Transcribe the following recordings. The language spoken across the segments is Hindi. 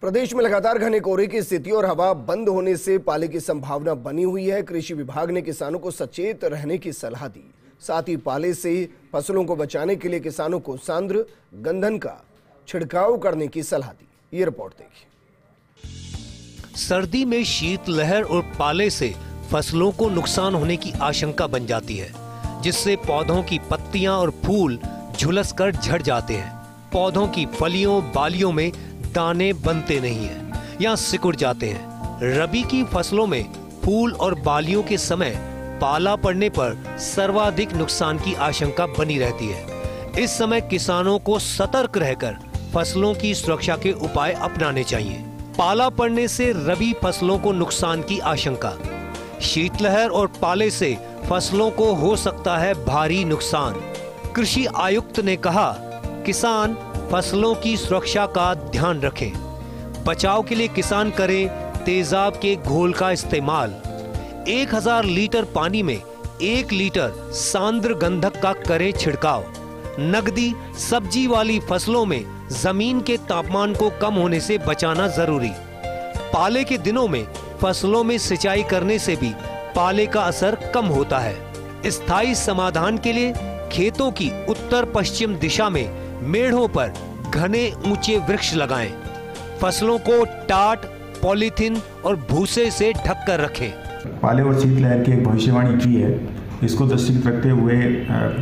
प्रदेश में लगातार घने कोहरे की स्थिति और हवा बंद होने से पाले की संभावना बनी हुई है। कृषि विभाग ने किसानों को सचेत रहने की सलाह दी। साथ ही पाले से फसलों को बचाने के लिए किसानों को सांद्र गंधक का छिड़काव करने की सलाह दी। ये रिपोर्ट देखिए। सर्दी में शीतलहर और पाले से फसलों को नुकसान होने की आशंका बन जाती है, जिससे पौधों की पत्तियां और फूल झुलसकर झड़ जाते हैं। पौधों की फलियों बालियों में दाने बनते नहीं हैं या सिकुड़ जाते हैं। रबी की फसलों में फूल और बालियों के समय पाला पड़ने पर सर्वाधिक नुकसान की आशंका बनी रहती है। इस समय किसानों को सतर्क रहकर फसलों की सुरक्षा के उपाय अपनाने चाहिए। पाला पड़ने से रबी फसलों को नुकसान की आशंका। शीतलहर और पाले से फसलों को हो सकता है भारी नुकसान। कृषि आयुक्त ने कहा, किसान फसलों की सुरक्षा का ध्यान रखें। बचाव के लिए किसान करें तेजाब के घोल का इस्तेमाल। 1000 लीटर पानी में 1 लीटर सांद्र गंधक का करें छिड़काव। नकदी सब्जी वाली फसलों में जमीन के तापमान को कम होने से बचाना जरूरी। पाले के दिनों में फसलों में सिंचाई करने से भी पाले का असर कम होता है। स्थायी समाधान के लिए खेतों की उत्तर पश्चिम दिशा में मेढ़ों पर घने ऊंचे वृक्ष लगाएं। फसलों को टाट, पॉलीथीन और भूसे से ढक कर रखें। पाले और शीतलहर की एक भविष्यवाणी की है। इसको दृष्टिगत रखते हुए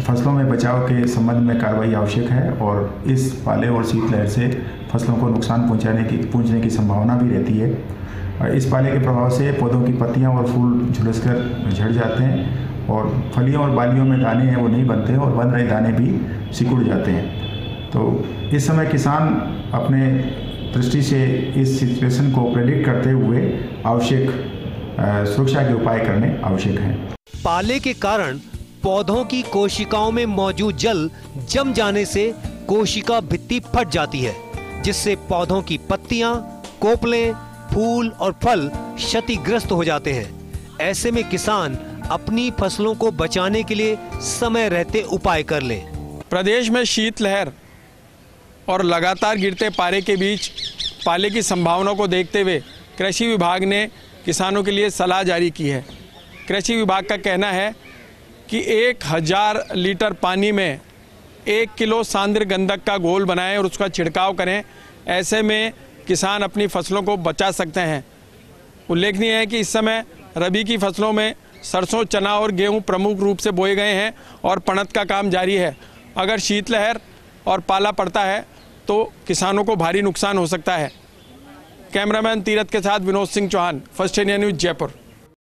फसलों में बचाव के संबंध में कार्रवाई आवश्यक है और इस पाले और शीतलहर से फसलों को नुकसान पहुंचने की संभावना भी रहती है। इस पाले के प्रभाव से पौधों की पत्तियां और फूल झुलसकर झड़ जाते हैं और फलियों और बालियों में दाने हैं वो नहीं बनते और बन रहे दाने भी सिकुड़ जाते हैं। तो इस समय किसान अपने दृष्टि से इस सिचुएशन को प्रेडिक्ट करते हुए आवश्यक सुरक्षा के उपाय करने आवश्यक हैं। पाले के कारण पौधों की कोशिकाओं में मौजूद जल जम जाने से कोशिका भित्ति फट जाती है, जिससे पौधों की पत्तियां, कोपलें, फूल और फल क्षतिग्रस्त हो जाते हैं। ऐसे में किसान अपनी फसलों को बचाने के लिए समय रहते उपाय कर लें। प्रदेश में शीतलहर और लगातार गिरते पारे के बीच पाले की संभावना को देखते हुए कृषि विभाग ने किसानों के लिए सलाह जारी की है। कृषि विभाग का कहना है कि 1000 लीटर पानी में 1 किलो सांद्र गंधक का घोल बनाएं और उसका छिड़काव करें। ऐसे में किसान अपनी फसलों को बचा सकते हैं। उल्लेखनीय है कि इस समय रबी की फसलों में सरसों, चना और गेहूं प्रमुख रूप से बोए गए हैं और पणत का काम जारी है। अगर शीतलहर और पाला पड़ता है तो किसानों को भारी नुकसान हो सकता है। कैमरामैन तीरथ के साथ Vinod Singh Chauhan, first India news, Jaipur.